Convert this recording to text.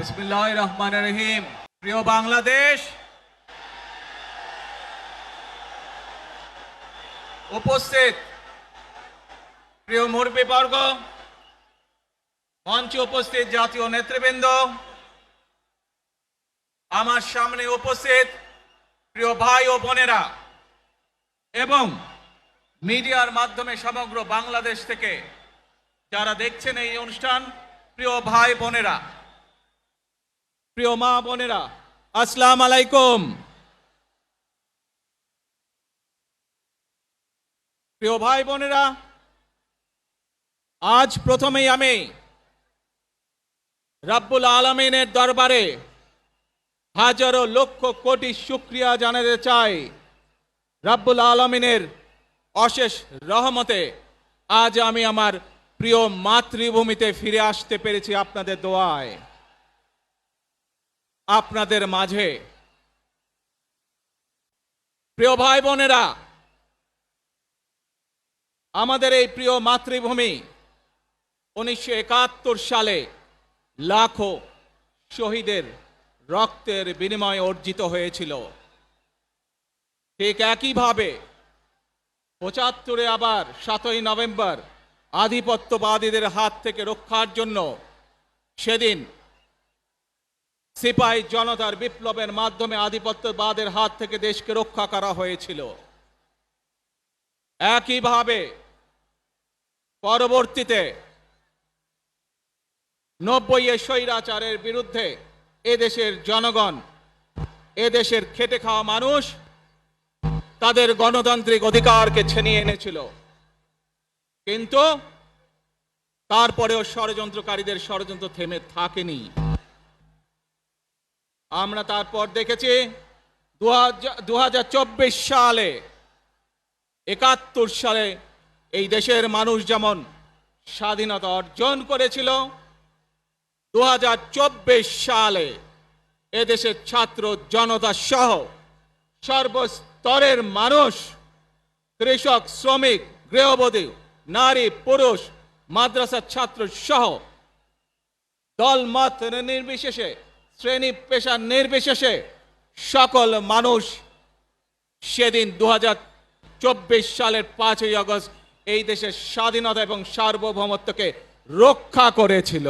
বিসমিল্লাহির রহমানির রহিম। প্রিয় বাংলাদেশ, উপস্থিত প্রিয় মুরব্বীবর্গ, মঞ্চে উপস্থিত জাতীয় নেতৃবৃন্দ, আমার সামনে উপস্থিত প্রিয় ভাই ও বোনেরা এবং মিডিয়ার মাধ্যমে সমগ্র বাংলাদেশ থেকে যারা দেখছেন এই অনুষ্ঠান, প্রিয় ভাই বোনেরা, প্রিয় মা বোনেরা, আসসালামু আলাইকুম। প্রিয় ভাই বোনেরা, আজ প্রথমেই আমি রাব্বুল আলামিনের দরবারে হাজারো লক্ষ কোটি শুকরিয়া জানাতে চাই। রাব্বুল আলামিনের অশেষ রহমতে আজ আমি আমার প্রিয় মাতৃভূমিতে ফিরে আসতে পেরেছি আপনাদের দোয়ায়। আপনাদের মাঝে প্রিয় ভাই বোনেরা, আমাদের এই প্রিয় মাতৃভূমি 1971 সালে লাখো শহীদের রক্তের বিনিময়ে অর্জিত হয়েছিল। ঠিক একইভাবে 75-এ আবার 7ই নভেম্বর আধিপত্যবাদীদের হাত থেকে রক্ষার জন্য সেদিন সিপাহী জনতার বিপ্লবের মাধ্যমে আধিপত্যবাদের হাত থেকে দেশকে রক্ষা করা হয়েছিল। একইভাবে পরবর্তীতে 90-এ স্বৈরাচারের বিরুদ্ধে এদেশের জনগণ, এদেশের খেটে খাওয়া মানুষ তাদের গণতান্ত্রিক অধিকারকে ছিনিয়ে এনেছিল। কিন্তু তারপরেও ষড়যন্ত্রকারীদের ষড়যন্ত্র থেমে থাকেনি। আমরা তারপর দেখেছি 2024 সালে, 71 সালে এই দেশের মানুষ যেমন স্বাধীনতা অর্জন করেছিল, 2024 সালে এদেশের ছাত্র জনতা সহ সর্বস্তরের মানুষ, কৃষক, শ্রমিক, গৃহবধূ, নারী, পুরুষ, মাদ্রাসার ছাত্র সহ দলমত নির্বিশেষে, শ্রেণী পেশা নির্বিশেষে সকল মানুষ সেদিন 2024 সালের 5ই আগস্ট এই দেশের স্বাধীনতা এবং সার্বভৌমত্বকে রক্ষা করেছিল।